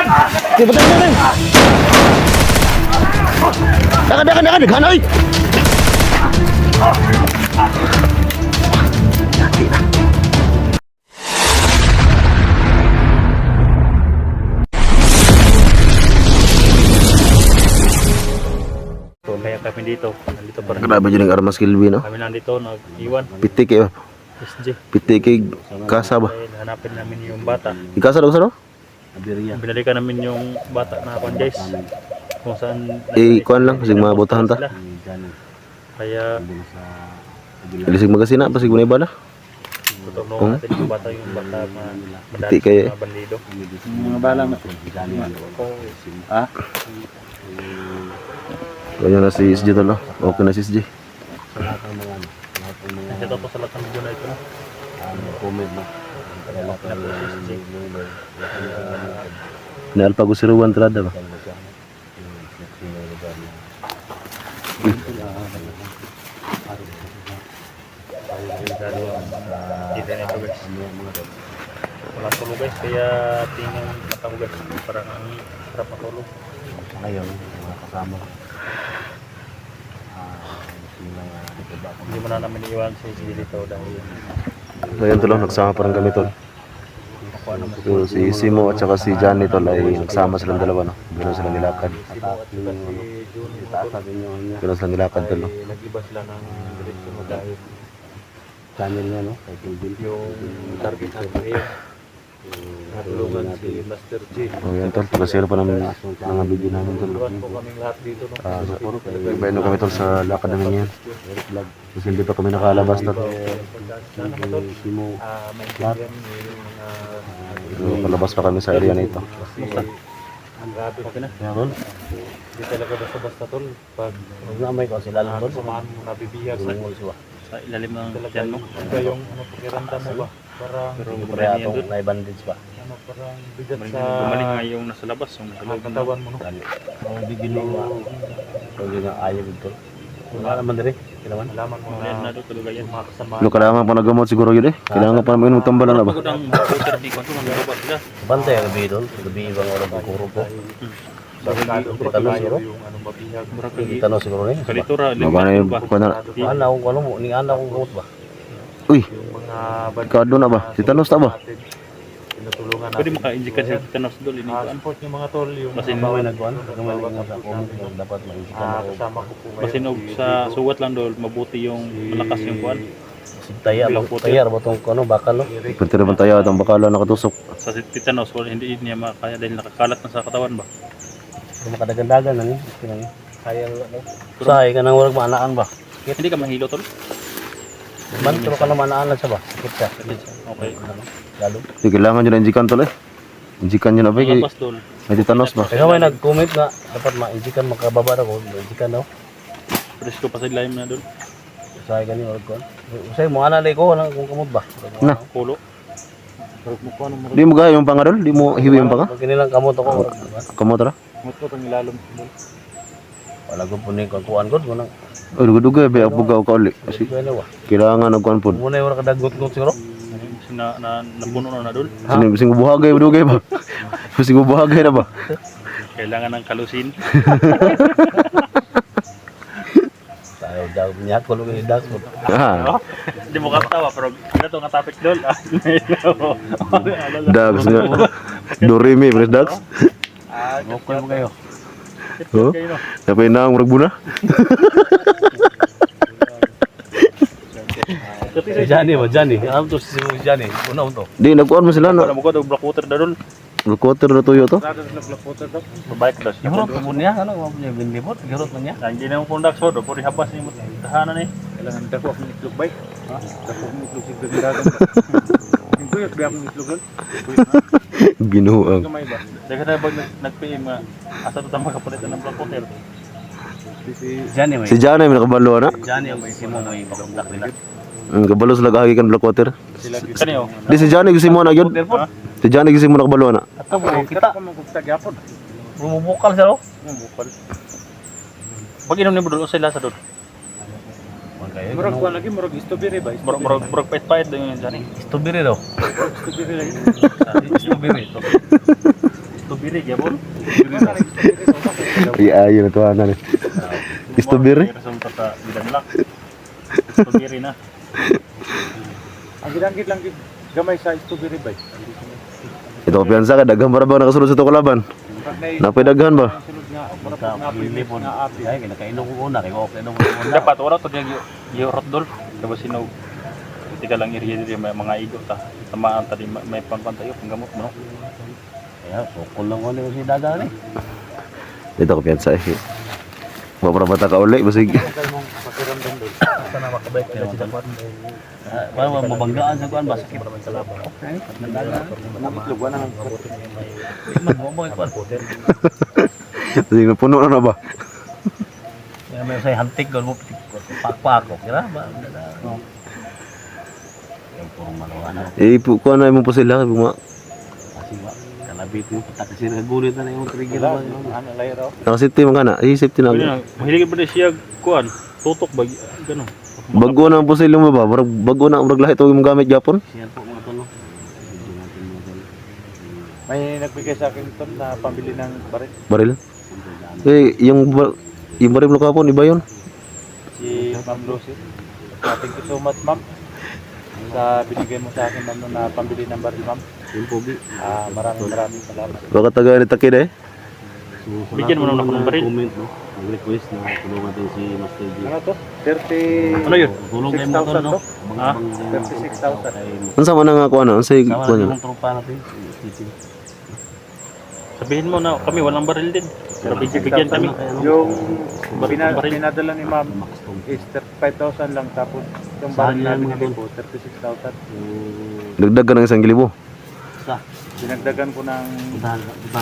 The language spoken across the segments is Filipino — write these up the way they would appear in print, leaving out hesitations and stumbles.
Sige, patay na rin. Dakan, naghan, oy. Dati na. Kaya kami dito, nandito pa rin. Grabe dyan yung armas kilbi, no? Kami nandito, nag-iwan. Piti kayo. SJ. Piti kay kasa ba? Dahil hanapin namin yung bata. Ikasa daw sa no? Binalikan namin yung bata na Panjays. Kung saan... Kuan lang, kasi mga botahan ta. Kaya... Ilisig magasina, pasig mo na iba na. tutulungan natin yung bata na Piti kayo. mga bandido. Mga bala na. Ha? Ganyan na si SJ to, no? Okay na si SJ. Kasi ito po sa lahat ng video na ito. Naalpa ko si Ruwan talada ba? Dito na ito guys. Wala tulog guys, kaya tingin matang guys. Parang ang sarap matulog. Ngayon, mga kasama. Hindi mo na namin iwan si dito dahil Ngayon to lang, nagsama pa rin kami tol. So, si Simo at saka si Johnny tol ay nagsama silang dalawa, no? Gano'n silang nilakad. Gano'n silang nilakad tol, no? nag-iba sila ng direksyon mo dahil Channel niya, no? yung target natin ngayon natulungan si Master G. Oh, yan tol, taga-zero pa ng mga video namin tol. Iwan po kaming lahat dito no? Ibayin kami tol sa lakad namin ngayon. Kasi hindi pa kami nakalabas tol. Sana mo tol, maintindihan yung So, palabas pa kami sa area na ito. grabe okay na. Yan tol. Hindi talaga basta-basta tol pag Huwag na may ko sila lang doon. samahan mo nabibihag sa ilalim ng tiyan mo. Ito yung pakiramdam mo ba? Parang Pre atong may bandage pa. parang bigat sa Gumaling nga yung nasa labas, yung nasa loob ng katawan mo no? Ang bigilo nga. Huwag na ayaw dito. Wala naman diri. Kailangan. Alaman mo Yan na na doon, tulog yan. mga kasama. Lo kailangan pa nagamot siguro yun eh. Kailangan pa namin tambalan na ba? Pagod ang computer di ko, ang robot sila. Bantay ang gabi doon. Gabi ibang oras ng kuro po. Talos yung ano mabihag. Kita no siguro ni. Kalitura, Maba na yung kuha na. Ana ko ano mo, ni ana ko gamot ba? Uy, Mga kado na ba? Titanos na ba? tinutulungan Pwede natin. maka-injikan sa tetanus doon, iniwan. Support yung mga tol yung Basin mga mo, May nagkuan, may nagkuan sa comment dapat maisikan ako. kasama ko po ngayon. Basinog sa suwat lang doon, mabuti yung malakas yung kuwan. Taya ba? Taya ba tong ano bakal no? Pwede naman tayo at ang bakala nakatusok. Sa tetanus, wala hindi niya makaya dahil nakakalat na sa katawan ba. Kung makadagandagan na ni. Kaya ano? Say ka nang wala maanaan ba? Hindi ka mahilo tol. Man pero ka na maanaan lang siya ba? Sakit ka. Okay. Lalo. Di kailangan yun ang injikan tol eh. Injikan yun na ba? Labas doon. May titanos ba? Kaya may nag-comment na dapat ma-indikan makababa ako, indikan no. Presko pa sa ilalim na doon. Say ka ni wala ko. Usay mo ana lay ko wala kung kamot ba. Na, Pulo. di mo gaya yung panga dol? Di mo hiwi yung panga? Pag kinilang kamot ako. Kamo tara? Mutko pang ilalom doon. Wala ko punin ko kuan ko mo nang. Ay, duga-duga, bay bugaw ka uli. Kasi Ano ba? kailangan nagkuhan po. Muna wala kadagot-got siguro. Napuno na doon. Sing buhagay, dugay ba? Sing buhagay na ba? Kailangan ng kalusin. Sayo daw niya ko lugi das mo. Ah, Hindi mo katawa, pero ano to nga topic doon. Dags nga. Doremi, pres Dags. Okay mo kayo. Oh, dapat na ang murag buna. Si Johnny ba? Johnny. Ano to si Johnny? Una to. Di, nagkuhan mo sila Ano na. mo ko, black water na doon. Quarter na tuyo to. Bike dash. Gihurot mo niya ano mo niya binlibot? Gihurot mo niya. Hindi na yung pundak so, do puri habas ni tahanan ni. Kailangan dako ako ng itlog bike. Dako ako ng itlog sa dagat. Hindi ko yung itlog doon. Binuang. Gamay ba? Daga na bag nag-PM nga asa to tama kapalitan ng black water. Johnny may. Si Jana may nakabalo na. Johnny ang may simo may bakdak nila. Ang kabalo sila kahagikan Blackwater. Kaniyo. Di si Jana gusto mo na gyud. Si Jana gusto mo nakabalo na. Ato mo kita. Gyapon. Bumubukal sa ro. Bukal. Pag inom ni budol usay lasa doon. Okay. Murag ko lagi murag strawberry ba? Murag pait-pait doon yung jani. Strawberry daw. Strawberry lagi. Strawberry to. Biri, Jabon. Ay, ayo na to ana ni. Strawberry. Sa tata, bidanlak. Strawberry na. Ang gidangkit lang gamay sa strawberry bay. Ito piyansa ka daghan para ba nakasulod sa to kalaban? Napay daghan ba? Sunod nga, Basta pili po. nga api. Ay, kinakainom ko una. Kaya okay inom ko una. Dapat wala to yung rotdol. Tapos sinog. Hindi ka lang iriya dito may mga igo ta. Tamaan tadi may pangkantayo panggamot mo. No? Kaya, sukol lang ko si daga ni. Ito ko piyansa eh. Mapara bata ka uli basig. Sana makabait ka sa dapat. Parang mabanggaan sa kuan ba sakit. Okay. Lugwa na ng Magboboy kuan. Sige na puno na ba? Kaya may say hantik doon mo pakpak ko. Kira ba? Yung purong malawana. Kuha na mo po sila buma. Kasi ba? Kalabit mo patak kasi nagulit na yung trigger ba. ano layo raw. Nakasafety man kana. Ay safety Pwede na. na. Mahilig ba na siya kuan? Tutok ba? Ganun. Bago na ang pusil mo ba? Bago na ang lahi to imong gamit Japon. Siya po mga tolo. May nagbigay sa akin ito na pambili ng baril. Baril. Eh yung baril mo kapon iba yun. Si Ma'am Lucy. Thank you so much, ma'am. Sa binigay mo sa akin, ma'am, na pambili ng baril, ma'am. Yung pogi. Maraming salamat. Baka taga ni Takid eh. Bigyan mo naman ako ng baril. Comment no. Ang request na tulungan natin si Master G. Ano to? 30... Ano yun? Tulong kayo mo tol 6,000 no. to? Ha? 36,000. Unsa man nga kuan unsay Sama kuan natin yun? yung tropa natin. Teaching. Sabihin mo na kami walang baril din. Pero bigyan kami. Yung Baril. pinadala ni ma'am is 35,000 lang. Tapos yung Saan baril na yan, mga binigay tol? ko, 36,000. Dagdag ka ng 1,000. Sa Dinagdagan ko ng puntahan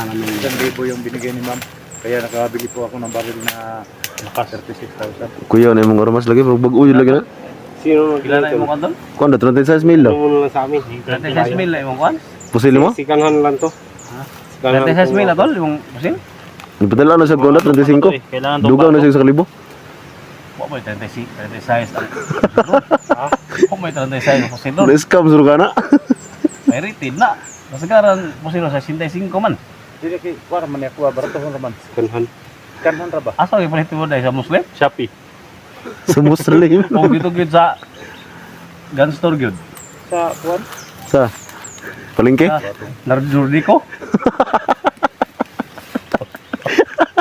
namin. 1,000 yung binigay ni ma'am. Kaya nakabili po ako ng baril na 36,000. Kuya na imong armas lagi bag-o yun lagi na. Sino Kilala mo kan tol? Kuan 36 mil daw. mo lang sa amin? 36 mil na imong kuan? Pusil mo? Sikanhan lang to. Sikanhan 36 mil na tol imong pusil? Ipadala na sa kuan 35. Kailangan to. Dugang na siya sa kalibo. Wa mo 36 ang. Ha? Wa mo 36 ang pusil tol. Na-scam suru kana. May rated na. Kasagaran pusil sa 65 man. Jadi kay kuha man ako barato naman. Sikanhan. Kanhan ra ba? Asa yung palit mo dahil sa Muslim? Shopee. Sa Muslim. Kung dito gyud sa gun store gyud. Sa kuan? Sa palengke. Sa Nardurdico.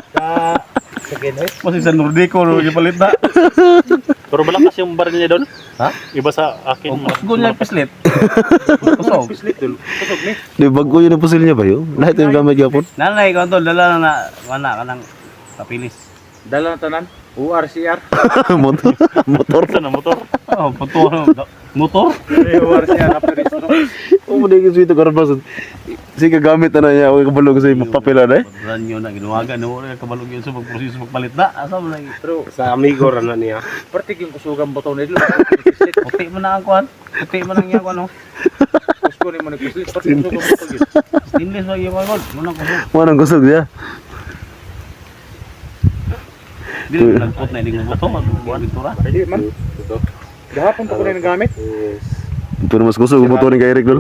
Sa Genoy? Kasi sa Nordico no yung palit na. Pero malakas yung baril niya doon. Ha? Iba sa akin. Kung kusgon niya pislit. Kusog. Pislit dul. Kusog ni. Di bago yun ang pusil niya ba yun? Lahat yung gamit yapon. Nanay ko tol dala na wala ka nang kapilis. Dala na tanan. URCR. Motor. Motor. Ito na motor. Oh, motor. Motor? URCR na pero Oh, muna yung sweet karabas. Sige gamit na niya. Huwag kabalog sa papila na eh. Ran yun na ginawagan no ora kabalog yun sa pagproseso magpalit na. Asa mo lagi? pero Sa amigo ra na niya. pertig yung kusugang boto nila. Pislit. Puti mo na ang kuan. Puti mo nang yawan no. Kusko ni mo ni pislit. Pertig kusugang boto yun. Stainless lagi mo gol. Mo nang kusog. Manang kusog niya. Dili mo nagput na hindi mo boto magbuhat pintura. Hindi man. Gahapon ko rin nagamit. Pero mas kusog ang buto ni kay Eric dul.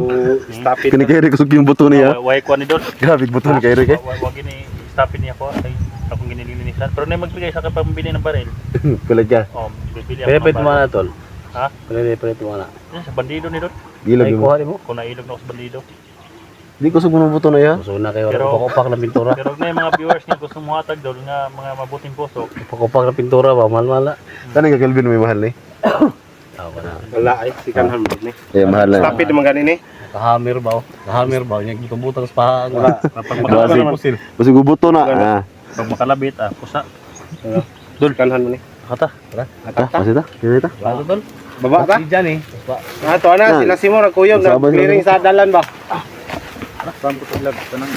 Stop it. Kini kay Eric kusog yung buto niya. Way ko ni doon. Grabe buto ni kay Eric eh. Wag ini stopin niya ako. Ay, akong ginilinisan. Pero na magbigay sa akin pambili ng baril. Kulag ka. Oh, bibili ako Pwede ng mo baril. na tol. Ha? Pwede mo na. Yan, sa bandido ni doon. Gilag Ay mo. kuha mo. Kung nailog na ako sa bandido. Di kusog mo buto na ya. Kusog na kayo Pero- pakupak na pintura. Pero na yung mga viewers niya gusto mo hatag doon nga mga mabuting puso. Pakupak na pintura ba mahal-mahal. Kani ka Kelvin may mahal ni. Tawa na. Wala ay sikanhan mo ni. Eh mahal na. Stop it naman ganin eh. Kahamir ba? Kahamir ba? Yung butang sa paha. Wala. Kapag Basi. makalabit, Basi gubuto na. Ah. pag makalabit, pusa. Sikanhan mo ni. Kata. Basi ta. Kini ta. Paano tol? Baba ta. Si Jan eh. Ah, to na sila Simo nagkuyog Sabay nag-clearing sa dalan ba? Saan ko tulag tanang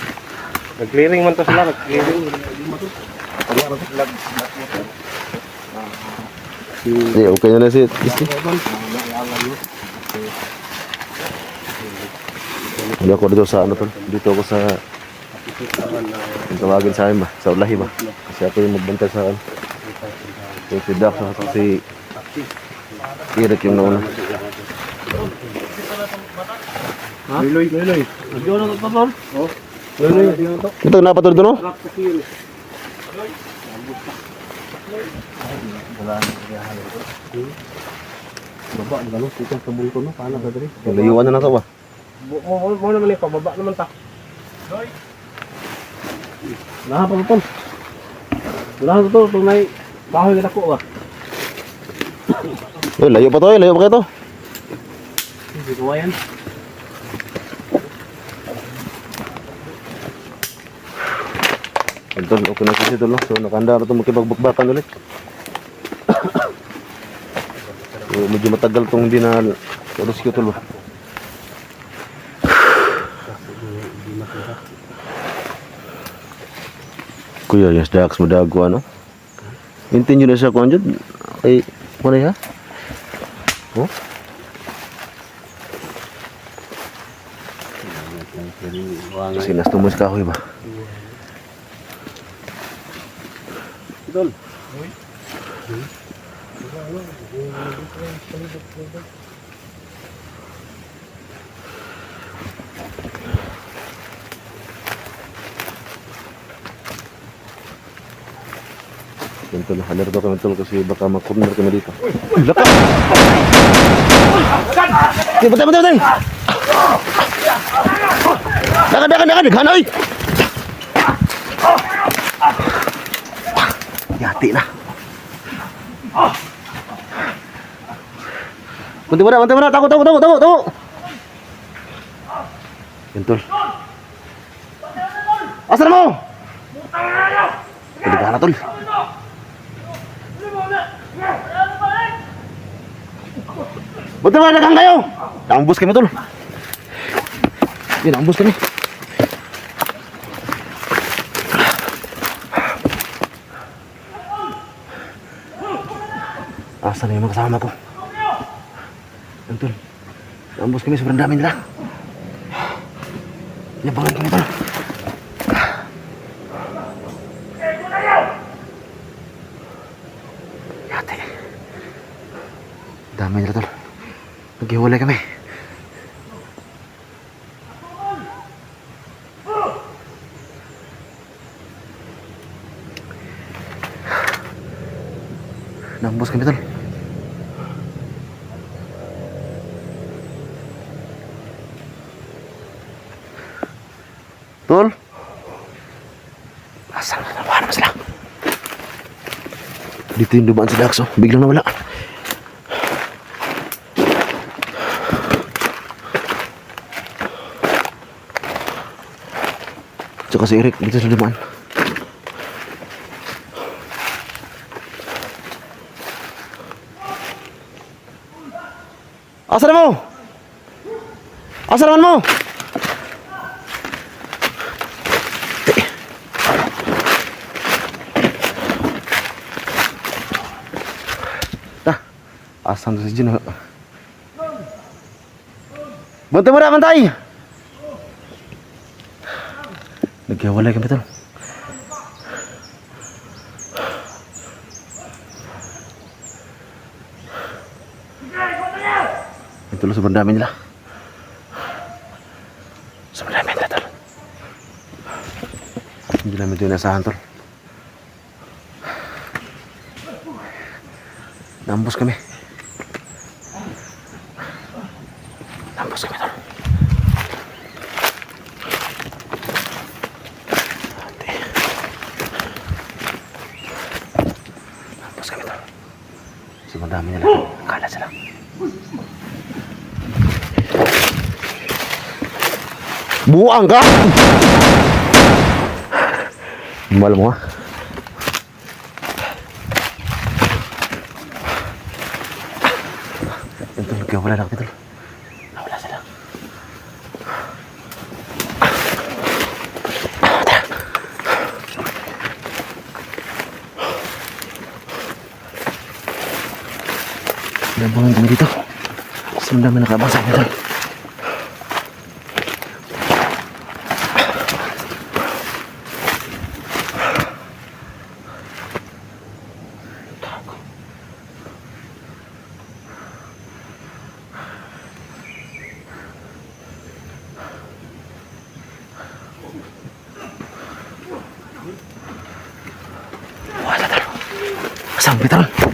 Nag-clearing man to sila, nag-clearing. Eh okay na si. Hindi ako dito sa ano tol. Dito ako sa tawagin sa akin ba? Sa ulahi ba? Kasi ako yung magbantay sa akin. So, si Dax at si Eric yung nauna. Nagyo na tol. Ito, napatulog doon, no? Baba, ang galos. Ito sa bulto, no? Paano ba dali? Layuan na to ba? Mo naman yung pababa naman ta. Wala pa tol. Wala pa tol. Itong may kahoy na ko ba? Layo pa to, layo pa kayo to. Hindi ko yan. Tol, okay na kasi tol, no? So, nakahanda na ito makipagbakbakan ulit. So, medyo matagal itong hindi na rescue tol ba? Kuya, yes, dax mo dago, ano? Hintin nyo na siya kung andyan. Ay, ano ya? Oh? Kasi nastumus kahoy ba? Tol. Yan tol, alerto kami tol kasi baka makorner kami dito. Uy, laka! Hey, batay, batay, batay! Dakan, hanoy! Yati na. Kunti mo na, tago! Yan tol. Asal mo! Pwede ka na tol. Buti ba nagang kayo? Naambus kami tol. Yan, naambus kami. Asan na yung mga kasama ko? Yan tol. Naambus kami, sobrang dami nila. Yabangan kami tol. Yate. Dami nila tol. Naghiwalay kami. Nambos kami tol. Tol. Asal na naman sila. Dito yung dumaan si Dax, oh. Biglang nawala. Tsaka si Eric dito sa dumaan. Asa naman mo? Asa naman mo? Dah, asan tu si Jin? Bantu mo na, bantay! Naghiwalay kami tol. Ito lo sobrang dami nila. Sobrang dami nila tol. Hindi namin ito inasahan tol. Nambos kami. Nambos kami tol. Nambos kami tol. Sobrang dami nila. Kala sila. Buang ka! Mahal mo ha? Ito, nagkawala na kami tol. Nawala sila. Nabangan kami dito. Sobrang dami nakabang sa akin tol. Bitang, bitang.